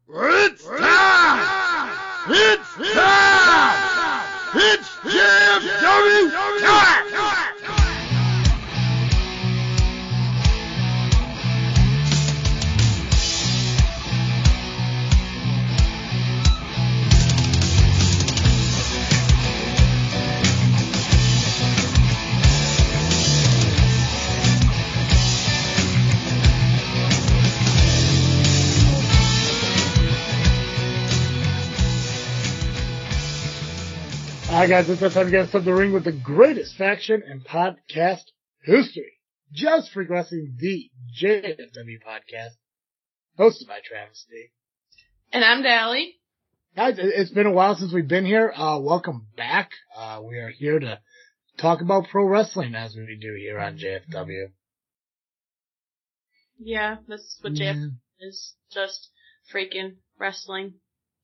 It's time! It's time! It's JFW time! Alright guys, it's that time to get into the ring with the greatest faction in podcast history. Just Freak Wrestling, the JFW podcast, hosted by Travis D. And I'm Dally. Guys, it's been a while since we've been here. Welcome back. We are here to talk about pro wrestling as we do here on JFW. Yeah, this is what JFW is. Just freaking wrestling.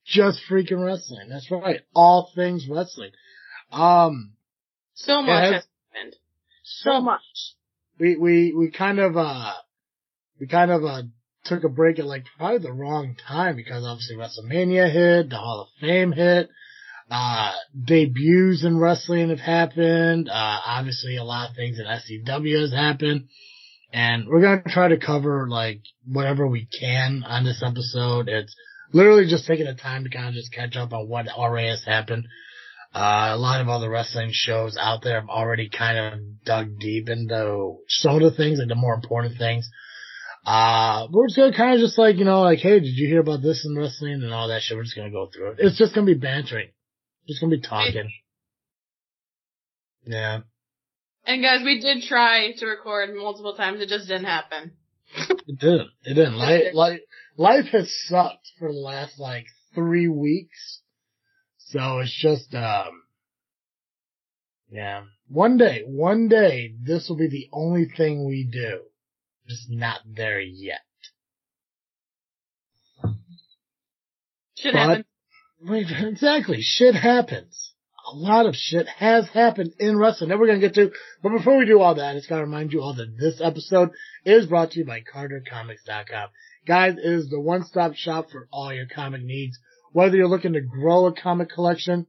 Just freaking wrestling. That's right. All things wrestling. So much has happened. So much. We kind of took a break at like probably the wrong time because obviously WrestleMania hit, the Hall of Fame hit, debuts in wrestling have happened, obviously a lot of things in SCW has happened, and we're gonna try to cover like whatever we can on this episode. It's literally just taking the time to kind of just catch up on what already has happened. A lot of other wrestling shows out there have already kind of dug deep into some of the things, like the more important things. We're just gonna kind of just like, like, hey, did you hear about this in wrestling and all that shit? We're just gonna go through it. It's just gonna be bantering. Just gonna be talking. Yeah. And guys, we did try to record multiple times. It just didn't happen. It didn't. It didn't. Life has sucked for the last, 3 weeks. So it's just, yeah. One day, this will be the only thing we do. Just not there yet. Shit happens. Exactly. Shit happens. A lot of shit has happened in wrestling that we're going to get to. But before we do all that, I just got to remind you all that this episode is brought to you by CarterComics.com. Guys, it is the one-stop shop for all your comic needs. Whether you're looking to grow a comic collection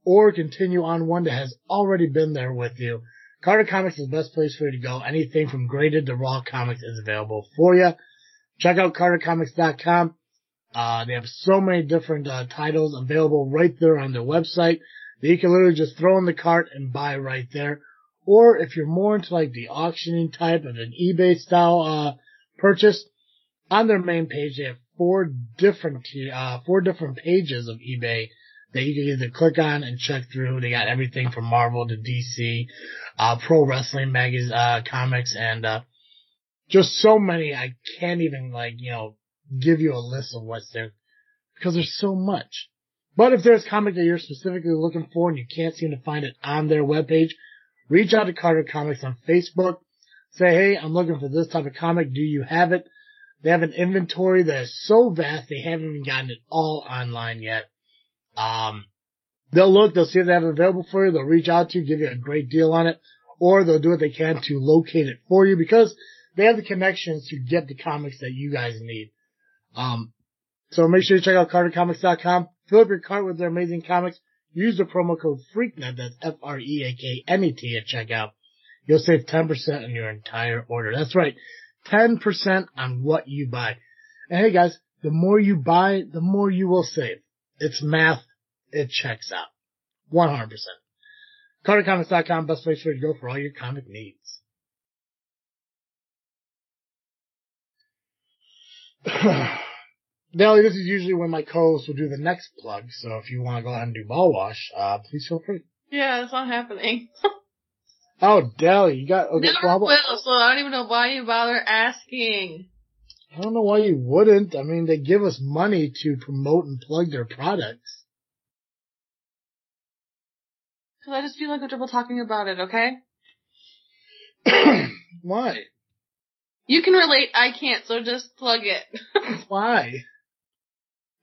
or continue on one that has already been there with you, Carter Comics is the best place for you to go. Anything from graded to raw comics is available for you. Check out CarterComics.com. They have so many different titles available right there on their website that you can literally just throw in the cart and buy right there. Or if you're more into the auctioning type of an eBay style purchase, on their main page they have four different pages of eBay that you can either click on and check through. They got everything from Marvel to DC, pro wrestling comics, and just so many. I can't even give you a list of what's there because there's so much. But if there's a comic that you're specifically looking for and you can't seem to find it on their webpage, reach out to Carter Comics on Facebook. Say, hey, I'm looking for this type of comic. Do you have it? They have an inventory that is so vast they haven't even gotten it all online yet. They'll look, they'll see if they have it available for you, they'll reach out to you, give you a great deal on it, or they'll do what they can to locate it for you because they have the connections to get the comics that you guys need. So make sure you check out CarterComics.com, fill up your cart with their amazing comics, use the promo code FREAKNET, that's FREAKNET at checkout. You'll save 10% on your entire order. That's right. 10% on what you buy. And hey guys, the more you buy, the more you will save. It's math. It checks out. 100%. CarterComics.com, best place for you to go for all your comic needs. Nelly, this is usually when my co-host will do the next plug, so if you want to go ahead and do Ball Wash, please feel free. Yeah, it's not happening. Oh, Dally, you got... Okay, Never will, so I don't even know why you bother asking. I don't know why you wouldn't. I mean, they give us money to promote and plug their products. Because I just feel uncomfortable talking about it, okay? Why? You can relate, I can't, so just plug it. Why?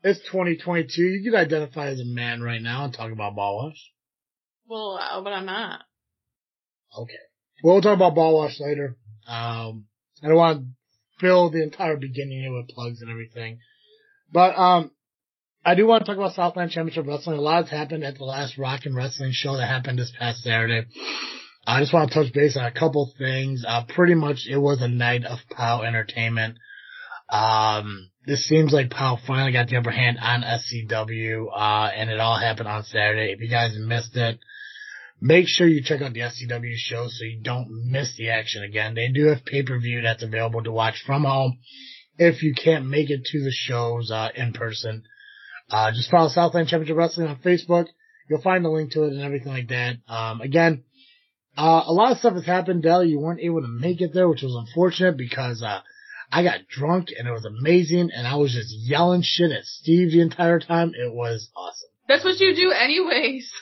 It's 2022. You can identify as a man right now and talk about Ball Wash. Well, but I'm not. Okay. We'll talk about Ball Wash later. I don't want to fill the entire beginning here with plugs and everything. But, I do want to talk about Southland Championship Wrestling. A lot has happened at the last Rock and Wrestling show that happened this past Saturday. I just want to touch base on a couple things. Pretty much it was a night of POW entertainment. This seems like POW finally got the upper hand on SCW, and it all happened on Saturday. If you guys missed it, make sure you check out the SCW show so you don't miss the action again. They do have pay-per-view that's available to watch from home if you can't make it to the shows, in person. Just follow Southland Championship Wrestling on Facebook. You'll find the link to it and everything like that. Again, a lot of stuff has happened, Dell. You weren't able to make it there, which was unfortunate because, I got drunk and it was amazing and I was just yelling shit at Steve the entire time. It was awesome. That's what you do anyways.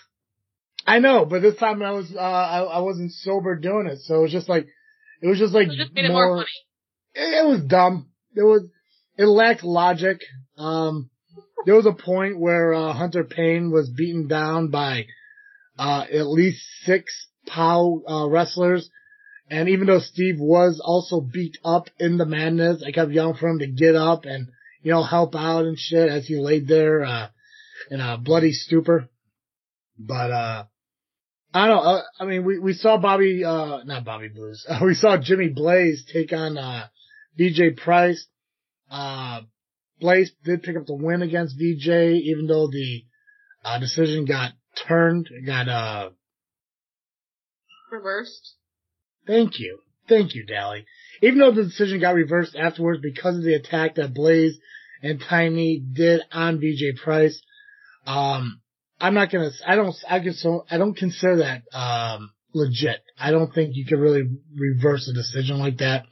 I know, but this time I was, I wasn't sober doing it. So it was just like, It just made it more funny. It was dumb. It lacked logic. There was a point where, Hunter Payne was beaten down by, at least 6 POW, wrestlers. And even though Steve was also beat up in the madness, I kept yelling for him to get up and, help out and shit as he laid there, in a bloody stupor. But, I don't know. I mean, we saw not Bobby Blues. We saw Jimmy Blaze take on, VJ Price. Blaze did pick up the win against VJ, even though the, decision got Reversed. Thank you, Dally. Even though the decision got reversed afterwards because of the attack that Blaze and Tiny did on VJ Price, I don't consider that, legit. I don't think you can really reverse a decision like that.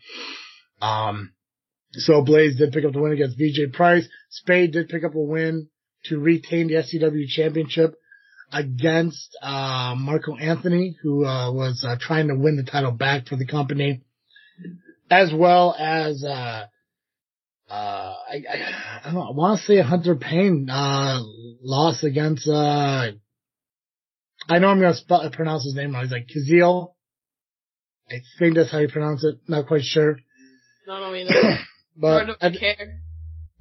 So Blaze did pick up the win against VJ Price. Spade did pick up a win to retain the SCW championship against Marco Anthony, who was trying to win the title back for the company, as well as I don't know, I want to say Hunter Payne lost against I know I'm gonna pronounce his name wrong. He's like Kazil. I think that's how you pronounce it. Not quite sure. No, either. But I don't care.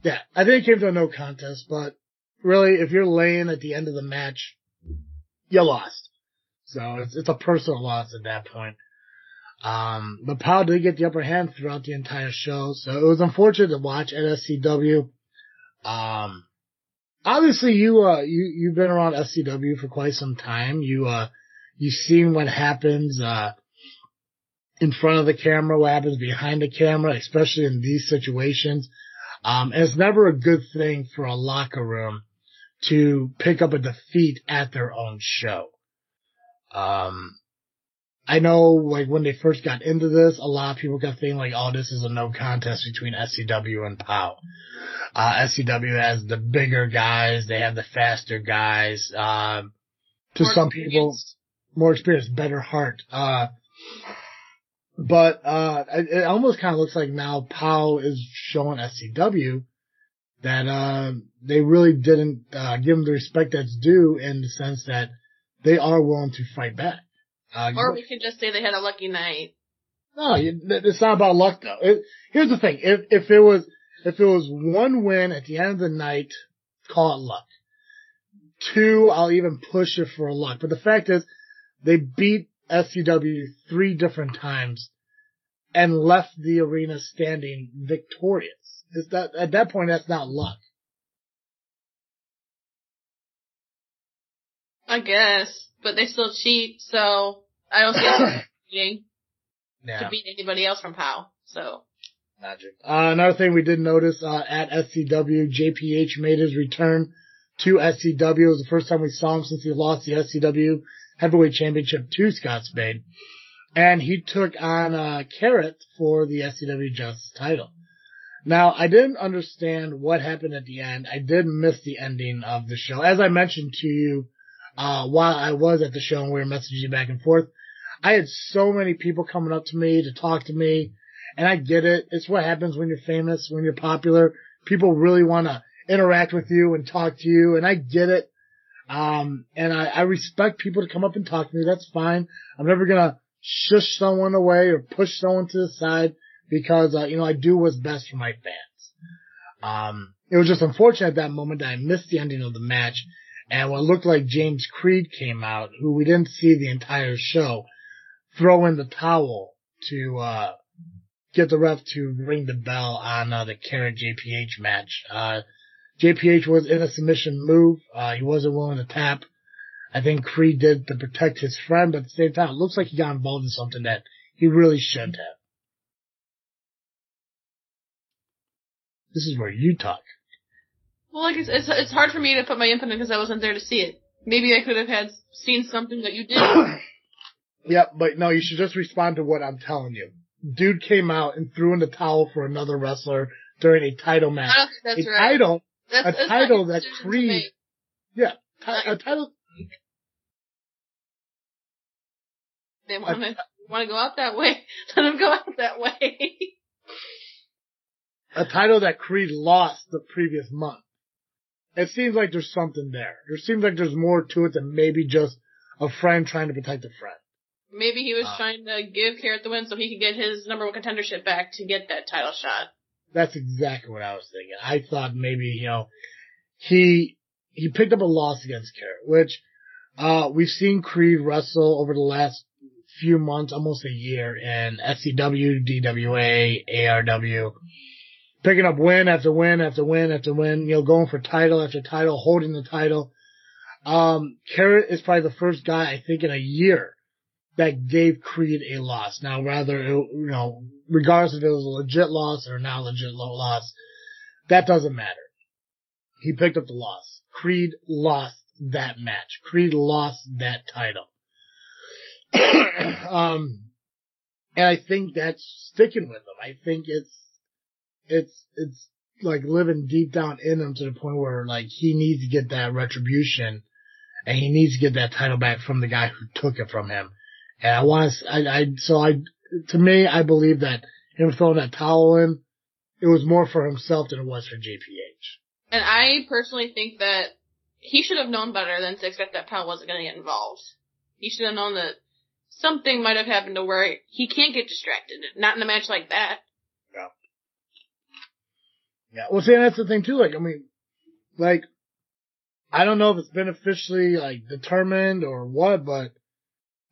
Yeah, I think it came to a no contest. But really, if you're laying at the end of the match, you lost. So it's a personal loss at that point. But POW did get the upper hand throughout the entire show, so it was unfortunate to watch at SCW. Obviously you've been around SCW for quite some time. You've seen what happens, in front of the camera, what happens behind the camera, especially in these situations. And it's never a good thing for a locker room to pick up a defeat at their own show. I know, like, when they first got into this, a lot of people kept thinking, like, oh, this is a no contest between SCW and POW. SCW has the bigger guys, they have the faster guys, to some people, more experienced, better heart. But it almost kind of looks like now POW is showing SCW that they really didn't give them the respect that's due, in the sense that they are willing to fight back. Or we could just say they had a lucky night. No, it's not about luck though. Here's the thing: if it was one win at the end of the night, call it luck. 2, I'll even push it for luck. But the fact is, they beat SCW 3 different times and left the arena standing victorious. At that point, that's not luck. I guess, but they still cheat, so I don't see it cheating to beat anybody else from POW. So magic. Another thing we did notice at SCW, JPH made his return to SCW. It was the first time we saw him since he lost the SCW Heavyweight Championship to Scott Spade, and he took on Carrot for the SCW Justice title. Now, I didn't understand what happened at the end. I did miss the ending of the show. As I mentioned to you, while I was at the show and we were messaging back and forth, I had so many people coming up to me to talk to me, and I get it. It's what happens when you're famous, when you're popular. People really want to interact with you and talk to you, and I get it. And I respect people to come up and talk to me. That's fine. I'm never gonna shush someone away or push someone to the side because, I do what's best for my fans. It was just unfortunate at that moment that I missed the ending of the match, and what looked like James Creed came out, who we didn't see the entire show, throw in the towel to get the ref to ring the bell on the Carrot JPH match. JPH was in a submission move. He wasn't willing to tap. I think Creed did to protect his friend, but at the same time, it looks like he got involved in something that he really shouldn't have. This is where you talk. Well, like it's hard for me to put my input in because I wasn't there to see it. Maybe I could have seen something that you did. Yeah, but no, you should just respond to what I'm telling you. Dude came out and threw in the towel for another wrestler during a title match. I don't think that's right. A title that Creed. Yeah, a title. They want to go out that way. Let them go out that way. A title that Creed lost the previous month. It seems like there's something there. There seems like there's more to it than maybe just a friend trying to protect a friend. Maybe he was trying to give Carrot the win so he could get his number one contendership back to get that title shot. That's exactly what I was thinking. I thought maybe, he picked up a loss against Carrot, which, we've seen Creed wrestle over the last few months, almost a year, in SCW, DWA, ARW, picking up win after win after win after win, going for title after title, holding the title. Carrot is probably the first guy, I think, in a year that gave Creed a loss. Now, regardless if it was a legit loss or not a legit loss, that doesn't matter. He picked up the loss. Creed lost that match. Creed lost that title. And I think that's sticking with him. I think it's like living deep down in him to the point where like he needs to get that retribution and he needs to get that title back from the guy who took it from him. And to me, I believe that him throwing that towel in, it was more for himself than it was for JPH. And I personally think that he should have known better than to expect that Powell wasn't going to get involved. He should have known that something might have happened to where he can't get distracted. Not in a match like that. Yeah. Yeah. Well, see, that's the thing too. I don't know if it's been officially determined or what, but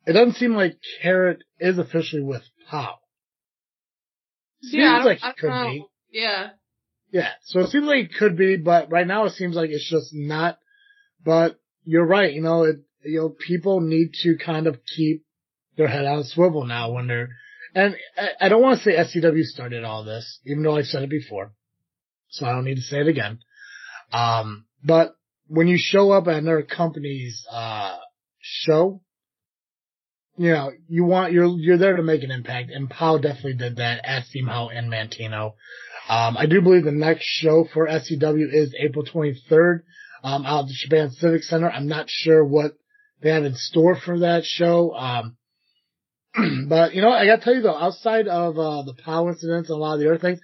it doesn't seem like Carrot is officially with Powell. Yeah, seems like it could be. Yeah. Yeah, so it seems like it could be, but right now it seems like it's just not. But you're right, people need to kind of keep their head on a swivel now when they're, and I don't want to say SCW started all this, even though I've said it before, so I don't need to say it again. But when you show up at another company's show, you're there to make an impact, and Powell definitely did that at Steamhouse and Mantino. I do believe the next show for SCW is April 23rd, out at the Japan Civic Center. I'm not sure what they have in store for that show. But I gotta tell you though, outside of, the Powell incidents and a lot of the other things,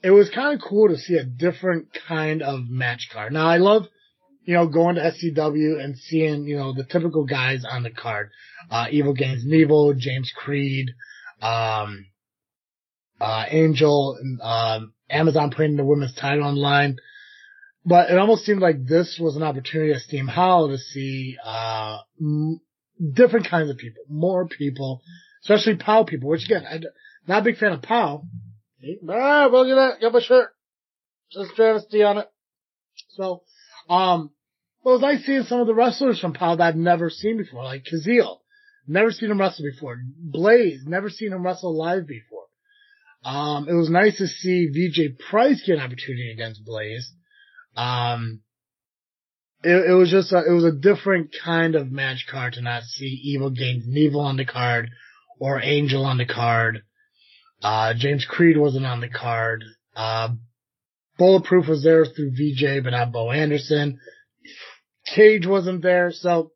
it was kind of cool to see a different kind of match card. Now I love, going to SCW and seeing, the typical guys on the card. Evil Gaines Neville, James Creed, Angel, Amazon putting the women's title on the line. But it almost seemed like this was an opportunity at Steam Hall to see, different kinds of people, more people, especially Powell people, which again, I'm not a big fan of Powell. Look at that, got my shirt. Just travesty on it. So, well, it was nice seeing some of the wrestlers from Powell that I've never seen before, like Kazeel. Never seen him wrestle before. Blaze, never seen him wrestle live before. It was nice to see VJ Price get an opportunity against Blaze. It was a different kind of match card to not see Evil Gaines Neville on the card or Angel on the card. James Creed wasn't on the card. Bulletproof was there through VJ, but not Bo Anderson. Cage wasn't there, so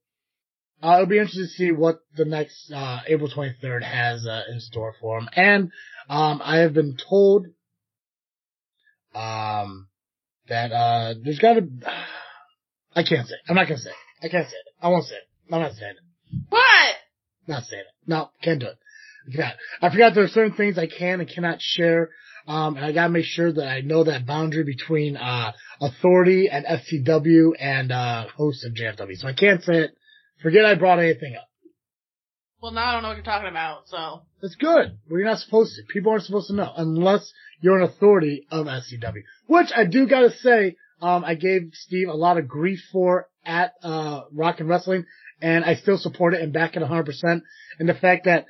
it'll be interesting to see what the next April 23rd has in store for him. And I have been told that there's got to. I can't say it. I'm not gonna say it. I can't say it. I won't say it. I'm not saying it. What? Not saying it. No, can't do it. I forgot there are certain things I can and cannot share And I gotta make sure that I know that boundary between, Authority and FCW and, host of JFW. So I can't say it. Forget I brought anything up. Well, now I don't know what you're talking about, so. That's good. Well, you're not supposed to. People aren't supposed to know unless you're an authority of SCW. Which I do gotta say, I gave Steve a lot of grief for at, Rock and Wrestling, and I still support it and back it 100%. And the fact that,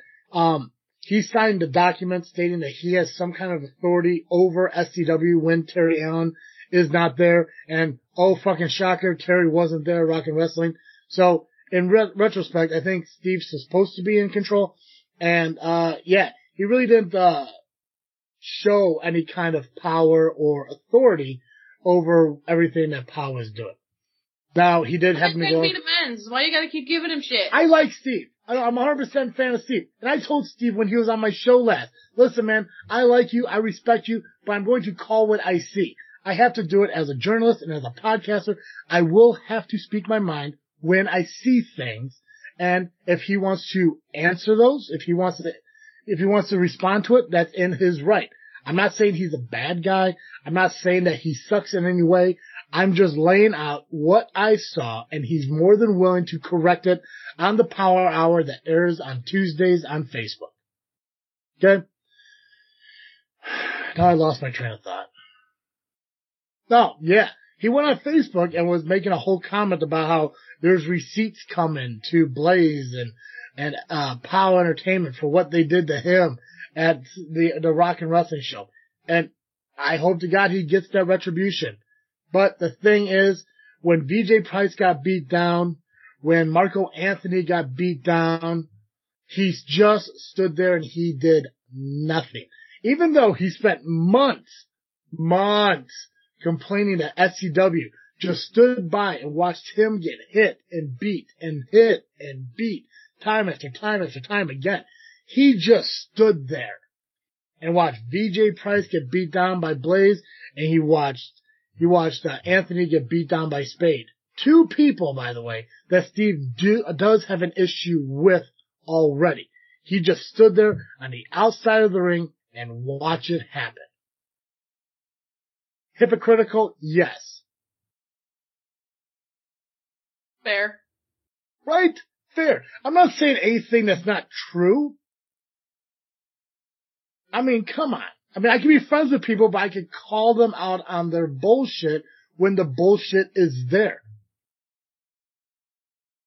he signed a document stating that he has some kind of authority over SCW when Terry Allen is not there. And, oh fucking shocker, Terry wasn't there at Rock and Wrestling. So, in retrospect, I think Steve's supposed to be in control. And, yeah, he really didn't, show any kind of power or authority over everything that Power is doing. Now, he did have me go. Why you gotta keep giving him shit? I like Steve. I'm 100% fan of Steve. And I told Steve when he was on my show last, listen man, I like you, I respect you, but I'm going to call what I see. I have to do it as a journalist and as a podcaster. I will have to speak my mind when I see things. And if he wants to answer those, if he wants to respond to it, that's in his right. I'm not saying he's a bad guy. I'm not saying that he sucks in any way. I'm just laying out what I saw, and he's more than willing to correct it on the Power Hour that airs on Tuesdays on Facebook. Okay? Now I lost my train of thought. Oh, yeah. He went on Facebook and was making a whole comment about how there's receipts coming to Blaze and Power Entertainment for what they did to him at the Rock and Wrestling show. And I hope to God he gets that retribution. But the thing is, when VJ Price got beat down, when Marco Anthony got beat down, he just stood there and he did nothing. Even though he spent months complaining that SCW just stood by and watched him get hit and beat time after time again. He just stood there and watched VJ Price get beat down by Blaze, and he watched Anthony get beat down by Spade. Two people, by the way, that Steve does have an issue with already. He just stood there on the outside of the ring and watched it happen. Hypocritical? Yes. Fair. Right? Fair. I'm not saying anything that's not true. I mean, come on. I mean, I can be friends with people, but I can call them out on their bullshit when the bullshit is there.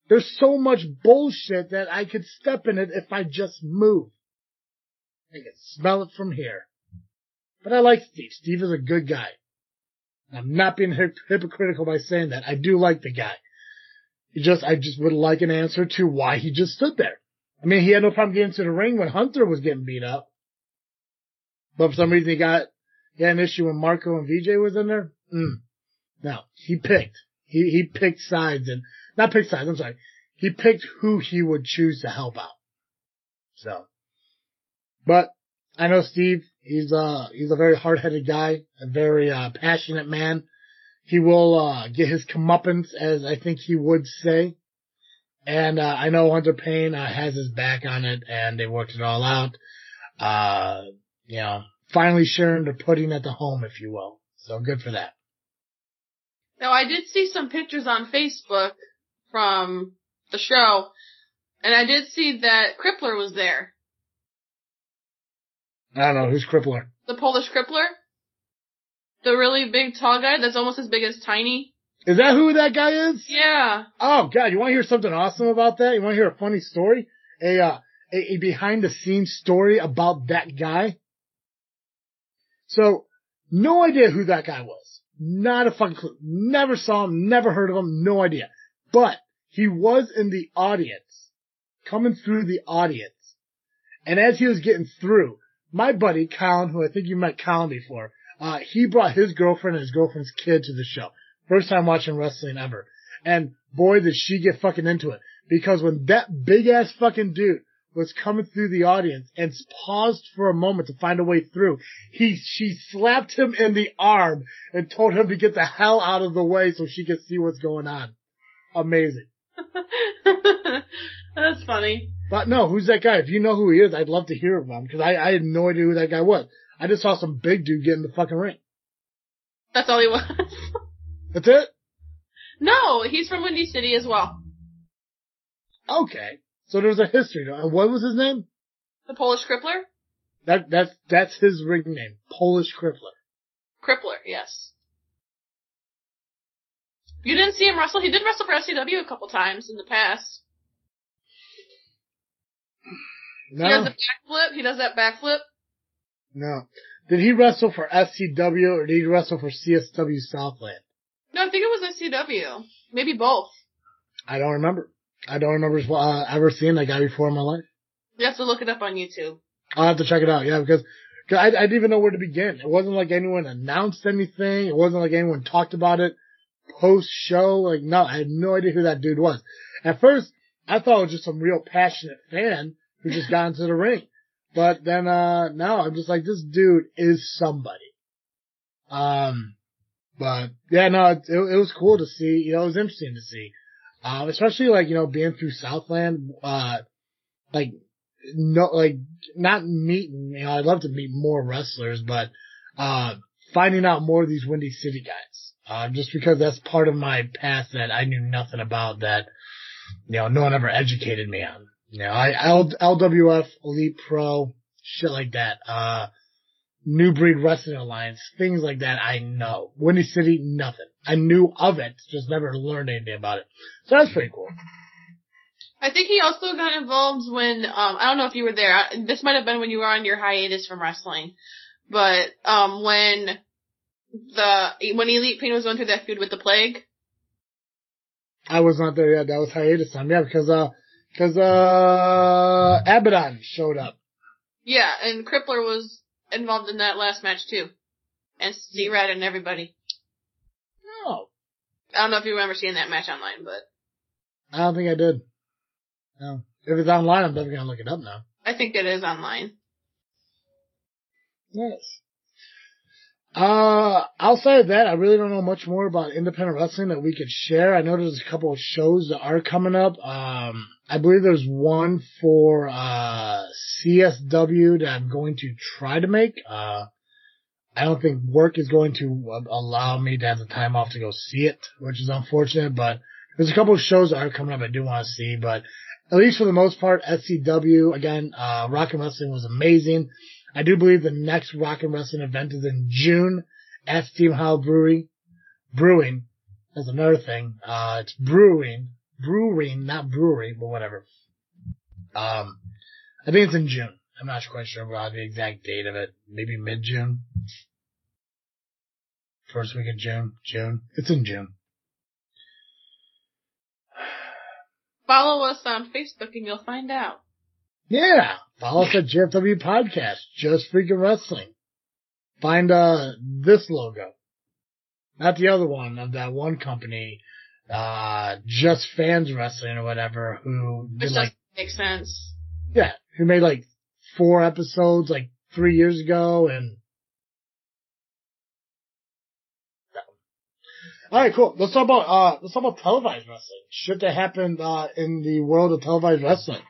There's so much bullshit that I could step in it if I just move. I can smell it from here. But I like Steve. Steve is a good guy. I'm not being hypocritical by saying that. I do like the guy. I just would like an answer to why he just stood there. I mean, he had no problem getting to the ring when Hunter was getting beat up. But for some reason he had an issue when Marco and VJ was in there. No, he picked. He picked sides He picked who he would choose to help out. So, but I know Steve, he's a very hard-headed guy, a very, passionate man. He will, get his comeuppance, as I think he would say. And, I know Hunter Payne, has his back on it, and they worked it all out. Finally sharing the pudding at the home, if you will. So good for that. Now, I did see some pictures on Facebook from the show, and I did see that Crippler was there. I don't know, who's Crippler? The Polish Crippler? The really big tall guy that's almost as big as Tiny? Is that who that guy is? Yeah. Oh god, you wanna hear something awesome about that? You wanna hear a funny story? A behind the scenes story about that guy? So, no idea who that guy was. Not a fucking clue. Never saw him, never heard of him, no idea. But, he was in the audience. Coming through the audience. And as he was getting through, my buddy, Colin, who I think you met Colin before, he brought his girlfriend and his girlfriend's kid to the show. First time watching wrestling ever. And boy, did she get fucking into it. Because when that big ass fucking dude was coming through the audience and paused for a moment to find a way through, she slapped him in the arm and told him to get the hell out of the way so she could see what's going on. Amazing. That's funny. But no, who's that guy? If you know who he is, I'd love to hear about him, because I had no idea who that guy was. I just saw some big dude get in the fucking ring. That's all he was. That's it? No, he's from Windy City as well. Okay. So there's a history to it. And what was his name? The Polish Crippler? That's his ring name. Polish Crippler. Crippler, yes. You didn't see him wrestle? He did wrestle for SCW a couple times in the past. No. He does a backflip. He does that backflip. No. Did he wrestle for SCW or did he wrestle for CSW Southland? No, I think it was SCW. Maybe both. I don't remember. I don't remember ever seeing that guy before in my life. You have to look it up on YouTube. I'll have to check it out, yeah, because I didn't even know where to begin. It wasn't like anyone announced anything. It wasn't like anyone talked about it post-show. Like, no, I had no idea who that dude was. At first, I thought it was just some real passionate fan who just got into the ring. But then, now I'm just like, this dude is somebody. But yeah, no, it was cool to see, it was interesting to see. Especially like, being through Southland, not meeting, I'd love to meet more wrestlers, but, finding out more of these Windy City guys. Just because that's part of my past that I knew nothing about that, no one ever educated me on. LWF, Elite Pro, shit like that, New Breed Wrestling Alliance, things like that I know. Windy City, nothing. I knew of it, just never learned anything about it. So that's pretty cool. I think he also got involved when, I don't know if you were there, this might have been when you were on your hiatus from wrestling, but, when Elite Pain was going through that feud with the Plague. I was not there yet, that was hiatus time, yeah, because Abaddon showed up. Yeah, and Crippler was involved in that last match too. And Z-Rad and everybody. No. I don't know if you remember seeing that match online, but. I don't think I did. No. If it's online, I'm definitely gonna look it up now. I think it is online. Yes. Outside of that, I really don't know much more about independent wrestling that we could share. I know there's a couple of shows that are coming up. I believe there's one for, CSW that I'm going to try to make. I don't think work is going to allow me to have the time off to go see it, which is unfortunate, but there's a couple of shows that are coming up I do want to see, but at least for the most part, SCW, again, Rock and Wrestling was amazing. I do believe the next Rock and Wrestling event is in June at Steam House Brewing. That's another thing. It's brewing, not brewery, but whatever. I think it's in June. I'm not quite sure about the exact date of it. Maybe mid-June. First week of June. It's in June. Follow us on Facebook and you'll find out. Yeah. Follow us at JFW Podcast. Just Freaking Wrestling. Find, this logo. Not the other one of that one company, Just Fans Wrestling or whatever, who did makes sense. Yeah. Who made 4 episodes 3 years ago and. Alright, cool. Let's talk about televised wrestling. Shit that happened, in the world of televised wrestling.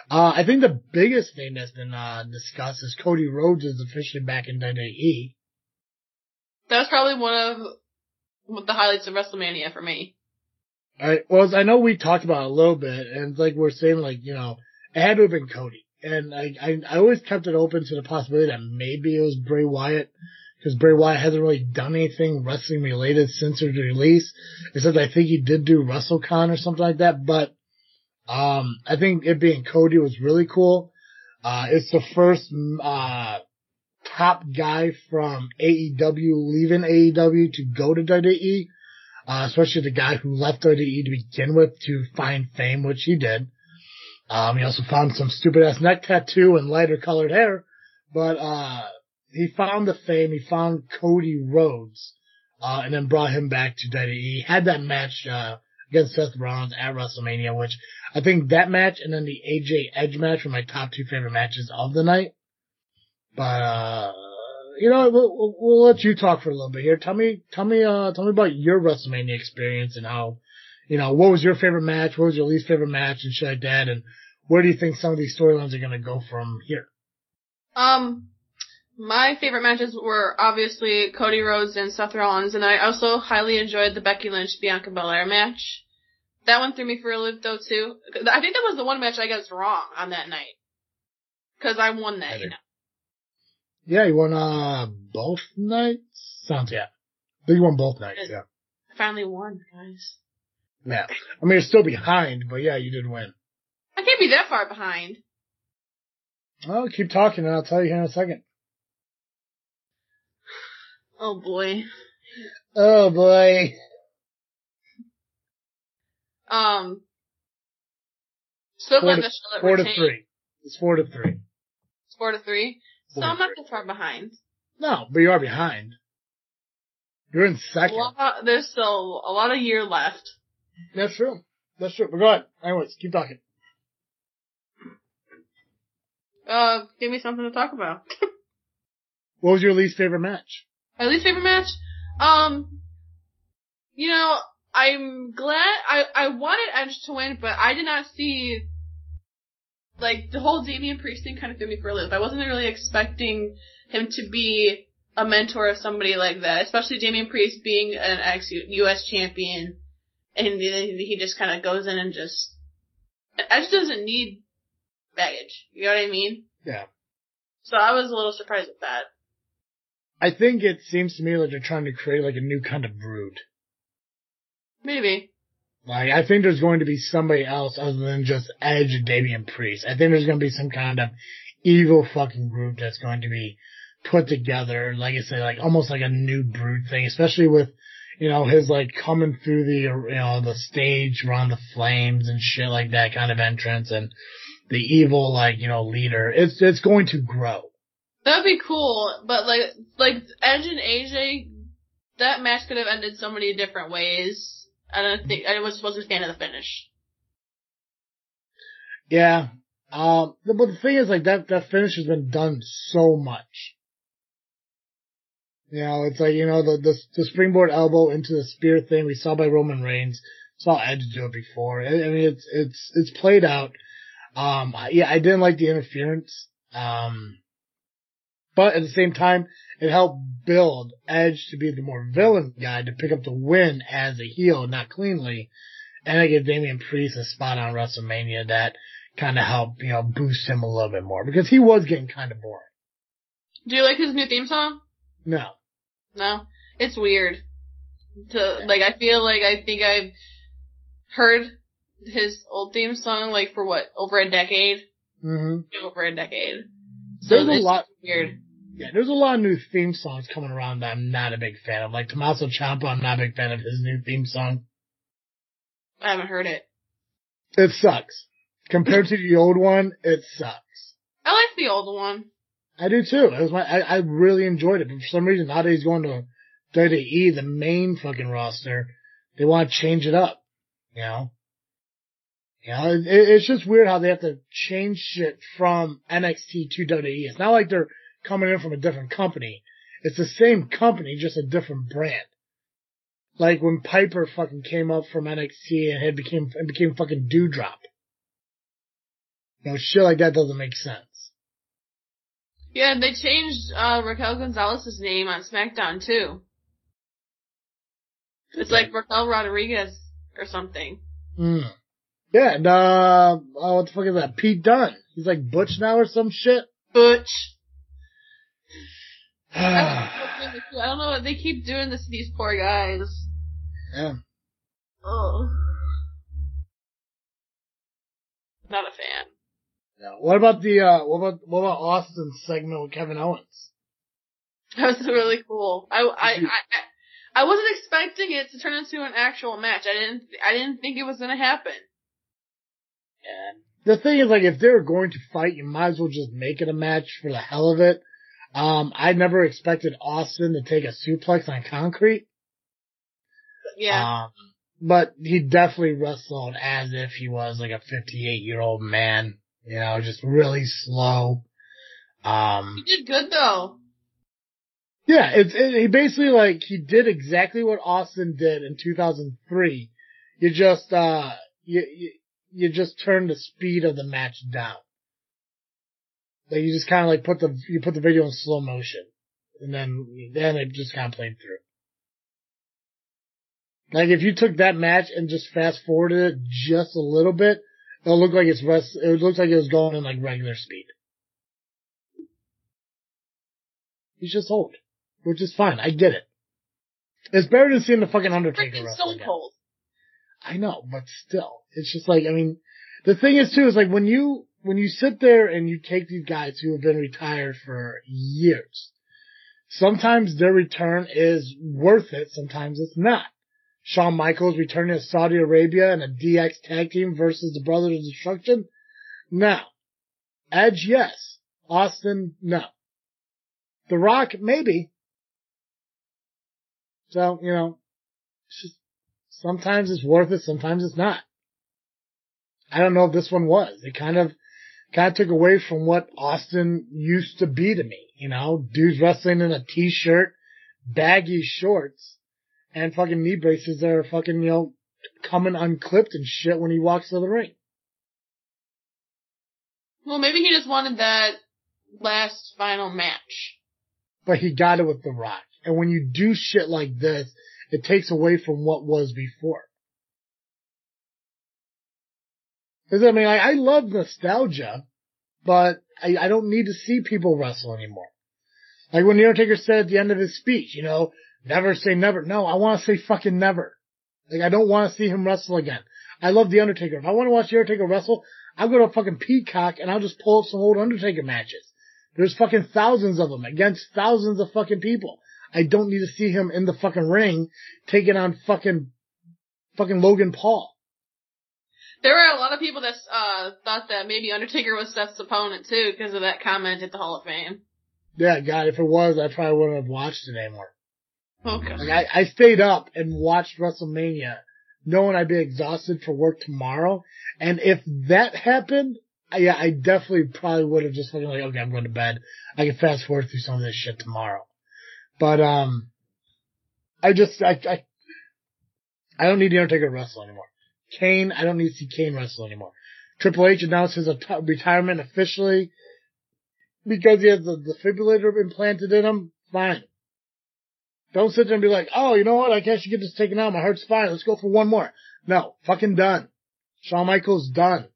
I think the biggest thing that's been, discussed is Cody Rhodes is officially back in WWE. That was probably one of the highlights of WrestleMania for me. Alright, well, I know we talked about it a little bit, and we're saying, it had to have been Cody. And I always kept it open to the possibility that maybe it was Bray Wyatt, because Bray Wyatt hasn't really done anything wrestling related since his release, except I think he did do WrestleCon or something like that, but I think it being Cody was really cool. It's the first top guy from AEW leaving AEW to go to WWE, especially the guy who left WWE to begin with to find fame, which he did. He also found some stupid ass neck tattoo and lighter colored hair, but he found the fame. He found Cody Rhodes, and then brought him back to WWE. He had that match against Seth Rollins at WrestleMania, which I think that match and then the AJ Edge match were my top 2 favorite matches of the night. But we'll let you talk for a little bit here. Tell me about your WrestleMania experience and how, what was your favorite match, what was your least favorite match, and shit like that, and where do you think some of these storylines are going to go from here? My favorite matches were obviously Cody Rhodes and Seth Rollins, and I also highly enjoyed the Becky Lynch-Bianca Belair match. That one threw me for a loop, though, too. I think that was the one match I got wrong on that night. Because I won that, you know. Yeah, you won, both nights? Sounds, yeah. I think you won both nights, yeah. I finally won, guys. Yeah. I mean, you're still behind, but yeah, you did win. I can't be that far behind. Well, keep talking and I'll tell you here in a second. Oh boy. Oh boy. So glad that Charlotte retained. 4-3. It's 4-3. It's 4-3. So I'm not that far behind. No, but you are behind. You're in second. There's still a lot of year left. That's true. That's true. But go ahead. Anyways, keep talking. Give me something to talk about. What was your least favorite match? My least favorite match? You know, I'm glad, I wanted Edge to win, but I did not see, like, the whole Damian Priest thing kind of threw me for a loop. I wasn't really expecting him to be a mentor of somebody like that, especially Damian Priest being an ex-US champion, and he just kind of goes in and just, Edge doesn't need baggage, you know what I mean? Yeah. So I was a little surprised at that. I think it seems to me like they're trying to create like a new kind of Brood. Maybe. Like, I think there's going to be somebody else other than just Edge and Damian Priest. I think there's going to be some kind of evil fucking group that's going to be put together, like I said, like almost like a new Brood thing, especially with, you know, his like coming through the, you know, the stage around the flames and shit like that kind of entrance and the evil, like, you know, leader. It's going to grow. That'd be cool, but like Edge and AJ, that match could have ended so many different ways. I don't think I was supposed to stand at the finish. Yeah. But the thing is, like, that finish has been done so much. You know, it's like, you know, the springboard elbow into the spear thing we saw by Roman Reigns. Saw Edge do it before. I mean, it's played out. Yeah, I didn't like the interference. But at the same time, it helped build Edge to be the more villain guy to pick up the win as a heel, not cleanly. And I gave Damian Priest a spot on WrestleMania that kind of helped, you know, boost him a little bit more because he was getting kind of boring. Do you like his new theme song? No. No? It's weird. I feel like I think I've heard his old theme song, like, for what, over a decade? Mm-hmm. Over a decade. So there's a lot. Weird. Yeah, there's a lot of new theme songs coming around that I'm not a big fan of. Like Tommaso Ciampa, I'm not a big fan of his new theme song. I haven't heard it. It sucks. Compared to the old one, it sucks. I like the old one. I do too. It was I really enjoyed it, but for some reason now that he's going to WWE, the main fucking roster, they want to change it up. You know? You know, it's just weird how they have to change shit from NXT to WWE. It's not like they're coming in from a different company. It's the same company, just a different brand. Like when Piper fucking came up from NXT and became fucking Doudrop. You know, shit like that doesn't make sense. Yeah, they changed Raquel Gonzalez's name on SmackDown too. It's like Raquel Rodriguez or something. Mm. Yeah, and what the fuck is that? Pete Dunne. He's like Butch now or some shit. Butch. I don't know. They keep doing this to these poor guys. Yeah. Oh. Not a fan. No. What about what about Austin's segment with Kevin Owens? That was really cool. I wasn't expecting it to turn into an actual match. I didn't think it was gonna happen. Yeah. The thing is, like, if they're going to fight, you might as well just make it a match for the hell of it. I never expected Austin to take a suplex on concrete. Yeah. But he definitely wrestled as if he was like a 58-year-old man. You know, just really slow. He did good though. Yeah, he basically, like, he did exactly what Austin did in 2003. You just, you just turned the speed of the match down. Like you just kind of like put the video in slow motion, and then it just kind of played through. Like if you took that match and just fast forwarded it just a little bit, it'll look like it looks like it was going in like regular speed. He's just old, which is fine. I get it. It's better than seeing the fucking Undertaker wrestle Stone again. Cold. I know, but still, it's just like, I mean, the thing is too, is like when you sit there and you take these guys who have been retired for years, sometimes their return is worth it, sometimes it's not. Shawn Michaels returning to Saudi Arabia in a DX tag team versus the Brothers of Destruction? No. Edge, yes. Austin, no. The Rock, maybe. So, you know, it's just, sometimes it's worth it, sometimes it's not. I don't know if this one was. It kind of took away from what Austin used to be to me. You know, dudes wrestling in a t-shirt, baggy shorts, and fucking knee braces that are fucking, you know, coming unclipped and shit when he walks to the ring. Well, maybe he just wanted that last final match. But he got it with The Rock. And when you do shit like this, it takes away from what was before. Because, I mean, I love nostalgia, but I don't need to see people wrestle anymore. Like when The Undertaker said at the end of his speech, you know, never say never. No, I want to say fucking never. Like, I don't want to see him wrestle again. I love The Undertaker. If I want to watch The Undertaker wrestle, I'll go to fucking Peacock and I'll just pull up some old Undertaker matches. There's fucking thousands of them against thousands of fucking people. I don't need to see him in the fucking ring taking on fucking Logan Paul. There were a lot of people that thought that maybe Undertaker was Seth's opponent too because of that comment at the Hall of Fame. Yeah, God, if it was, I probably wouldn't have watched it anymore. Okay. Like I stayed up and watched WrestleMania knowing I'd be exhausted for work tomorrow. And if that happened, I definitely probably would have just fucking like, okay, I'm going to bed. I can fast forward through some of this shit tomorrow. But, I don't need The Undertaker to wrestle anymore. Kane, I don't need to see Kane wrestle anymore. Triple H announced his retirement officially because he has the defibrillator implanted in him. Fine. Don't sit there and be like, oh, you know what? I guess you get this taken out. My heart's fine. Let's go for one more. No, fucking done. Shawn Michaels, done.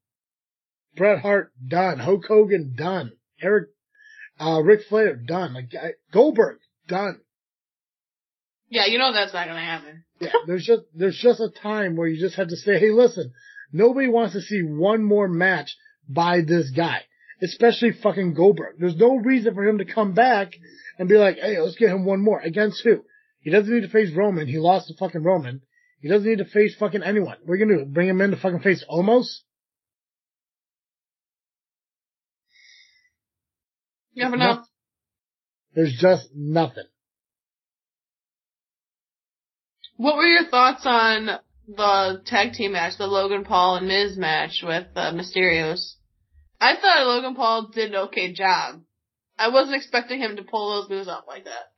Bret Hart, done. Hulk Hogan, done. Ric Flair, done. Like, Goldberg, done. Yeah, you know that's not gonna happen. Yeah, there's just a time where you just have to say, hey, listen, nobody wants to see one more match by this guy, especially fucking Goldberg. There's no reason for him to come back and be like, hey, let's get him one more. Against who? He doesn't need to face Roman. He lost to fucking Roman. He doesn't need to face fucking anyone. What are you gonna do? Bring him in to fucking face Omos? You never know. There's just nothing. What were your thoughts on the tag team match, the Logan Paul and Miz match with Mysterios? I thought Logan Paul did an okay job. I wasn't expecting him to pull those moves off like that.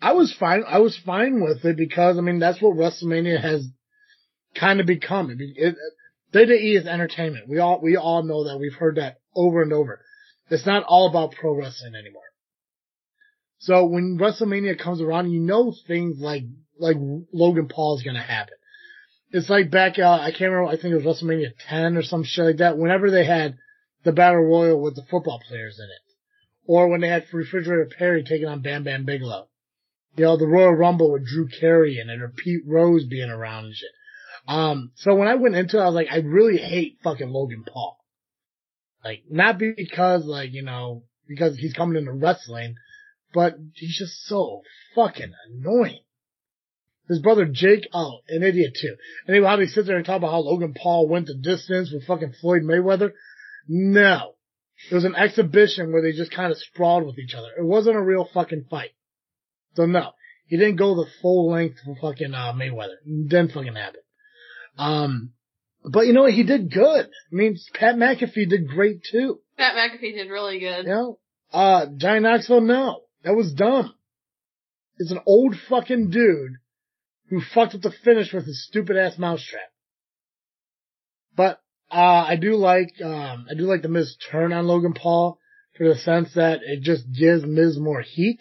I was fine with it because, I mean, that's what WrestleMania has kind of become. WWE is entertainment. We all know that. We've heard that over and over. It's not all about pro wrestling anymore. So when WrestleMania comes around, you know things like Logan Paul is going to happen. It's like back, I can't remember, I think it was WrestleMania 10 or some shit like that, whenever they had the Battle Royal with the football players in it. Or when they had Refrigerator Perry taking on Bam Bam Bigelow. You know, the Royal Rumble with Drew Carey in it, or Pete Rose being around and shit. So when I went into it, I was like, I really hate fucking Logan Paul. Like, not because, like, you know, because he's coming into wrestling, but he's just so fucking annoying. His brother Jake, oh, an idiot too. Anyway, how they sit there and talk about how Logan Paul went the distance with fucking Floyd Mayweather? No. It was an exhibition where they just kind of sprawled with each other. It wasn't a real fucking fight. So no. He didn't go the full length for fucking Mayweather. It didn't fucking happen. But you know what? He did good. I mean, Pat McAfee did great too. Pat McAfee did really good. You know? Johnny Knoxville, no. That was dumb. It's an old fucking dude who fucked up the finish with his stupid ass mousetrap. But I do like the Miz turn on Logan Paul for the sense that it just gives Miz more heat.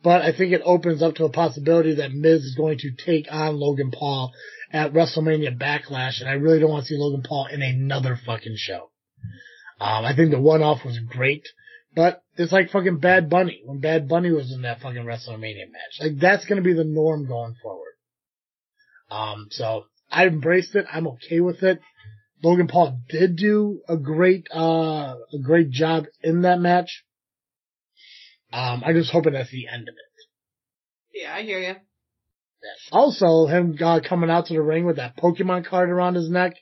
But I think it opens up to a possibility that Miz is going to take on Logan Paul at WrestleMania Backlash, and I really don't want to see Logan Paul in another fucking show. I think the one-off was great, but it's like fucking Bad Bunny, when Bad Bunny was in that fucking WrestleMania match. Like, that's gonna be the norm going forward. So I embraced it. I'm okay with it. Logan Paul did do a great job in that match. I'm just hoping that's the end of it. Yeah, I hear you. Also, him coming out to the ring with that Pokemon card around his neck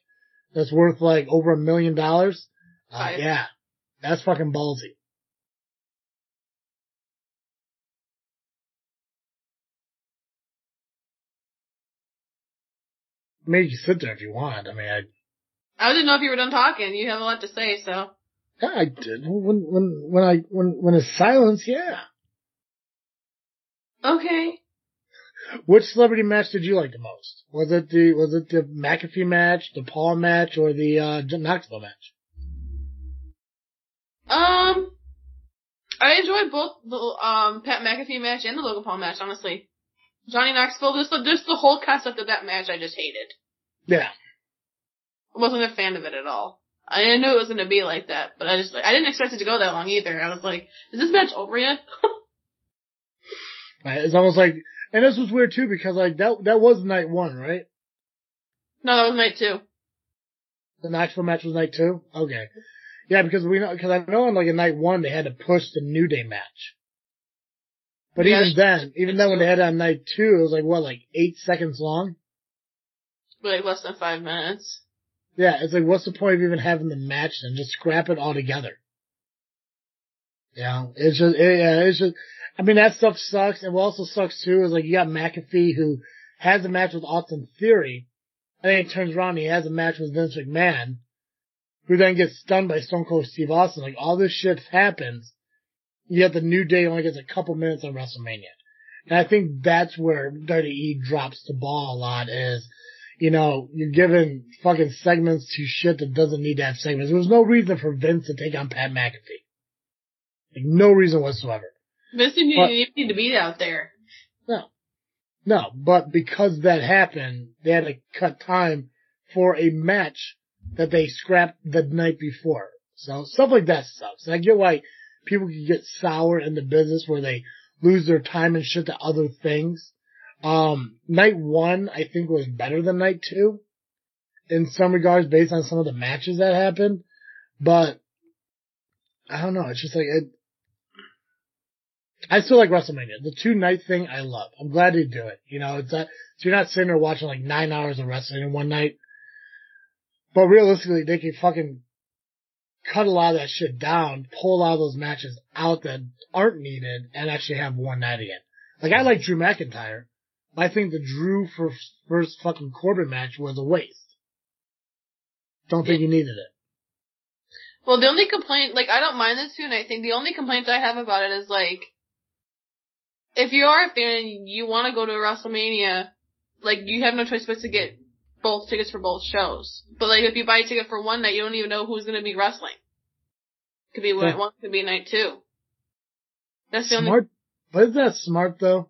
that's worth like over $1 million. Yeah, that's fucking ballsy. I mean, you can sit there if you want. I mean, I didn't know if you were done talking. You have a lot to say, so. Yeah, I did. When it's silence, yeah. Okay. Which celebrity match did you like the most? Was it the McAfee match, the Paul match, or the Knoxville match? I enjoyed both the Pat McAfee match and the Logan Paul match, honestly. Johnny Knoxville, just the whole concept of that match I just hated. Yeah. I wasn't a fan of it at all. I didn't know it was gonna be like that, but I didn't expect it to go that long either. I was like, is this match over yet? Right, it's almost like, and this was weird too because like that was night 1, right? No, that was night 2. The Knoxville match was night 2? Okay. Yeah, because I know on like a night 1 they had to push the New Day match. But yeah, even then when they had it on night 2, it was like what, like 8 seconds long? Like less than 5 minutes. Yeah, it's like, what's the point of even having the match then? Just scrap it all together. Yeah, it's just, I mean, that stuff sucks. And what also sucks too is like, you got McAfee who has a match with Austin Theory, and then he turns around and he has a match with Vince McMahon, who then gets stunned by Stone Cold Steve Austin. Like, all this shit happens, yet the New Day only gets a couple minutes on WrestleMania. And I think that's where WWE drops the ball a lot is, you know, you're giving fucking segments to shit that doesn't need to have segments. There was no reason for Vince to take on Pat McAfee. Like, no reason whatsoever. Vince didn't even need to be out there. No, but because that happened, they had to cut time for a match that they scrapped the night before. So stuff like that sucks. And I get why people can get sour in the business where they lose their time and shit to other things. Night 1, I think, was better than night 2 in some regards based on some of the matches that happened. But I don't know. It's just like, I still like WrestleMania. The 2-night thing, I love. I'm glad they do it. You know, it's that, so you're not sitting there watching like 9 hours of wrestling in one night. But realistically, they can fucking cut a lot of that shit down, pull a lot of those matches out that aren't needed, and actually have one night again. Like, I like Drew McIntyre. I think the Drew first fucking Corbin match was a waste. Don't think you needed it. Well, the only complaint, like, I don't mind this too, and I think the only complaint I have about it is, like, if you are a fan and you want to go to WrestleMania, like, you have no choice but to get both tickets for both shows. But, like, if you buy a ticket for one night, you don't even know who's going to be wrestling. Could be night 1, could be night 2. That's the smart, only... But isn't that smart, though?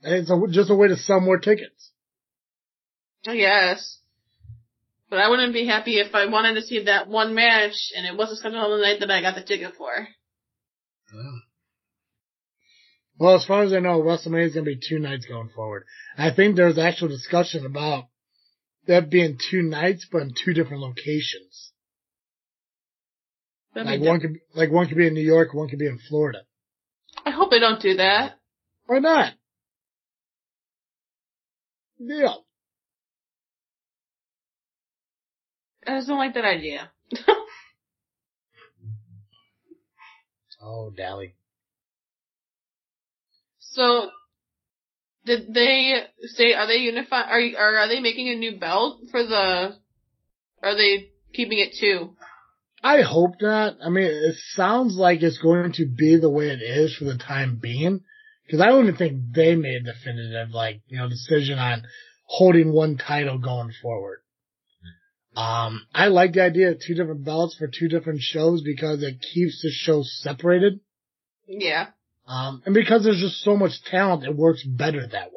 It's just a way to sell more tickets. I guess. But I wouldn't be happy if I wanted to see that one match and it wasn't scheduled on the night that I got the ticket for. Oh. Well, as far as I know, WrestleMania is going to be 2 nights going forward. I think there's actual discussion about that being 2 nights, but in 2 different locations. Like one could be in New York, one could be in Florida. I hope they don't do that. Why not? Yeah. I just don't like that idea. Oh, Dally. So, did they say, are they unifying, are they making a new belt for are they keeping it 2? I hope not. I mean, it sounds like it's going to be the way it is for the time being. Because I don't even think they made a definitive, decision on holding one title going forward. I like the idea of 2 different belts for 2 different shows because it keeps the show separated. Yeah. And because there's just so much talent, it works better that way.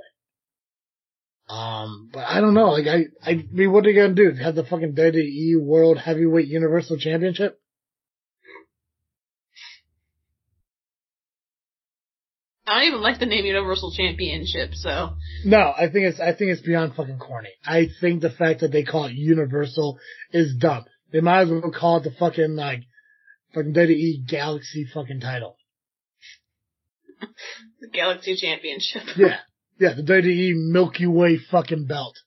But I don't know, like, I mean, what are you gonna do? Have the fucking WWE World Heavyweight Universal Championship? I don't even like the name Universal Championship, so. No, I think it's beyond fucking corny. I think the fact that they call it Universal is dumb. They might as well call it the fucking, like, fucking WWE Galaxy fucking title. The Galaxy Championship. Yeah. Yeah, the WWE Milky Way fucking belt.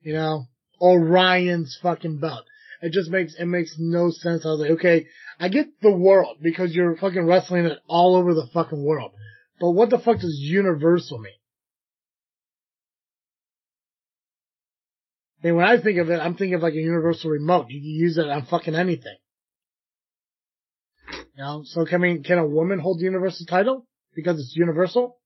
You know? Orion's fucking belt. It makes no sense. I was like, okay, I get the world because you're fucking wrestling it all over the fucking world. But what the fuck does universal mean? I mean, when I think of it, I'm thinking of like a universal remote. You can use it on fucking anything. You know? So can a woman hold the universal title? Because it's universal?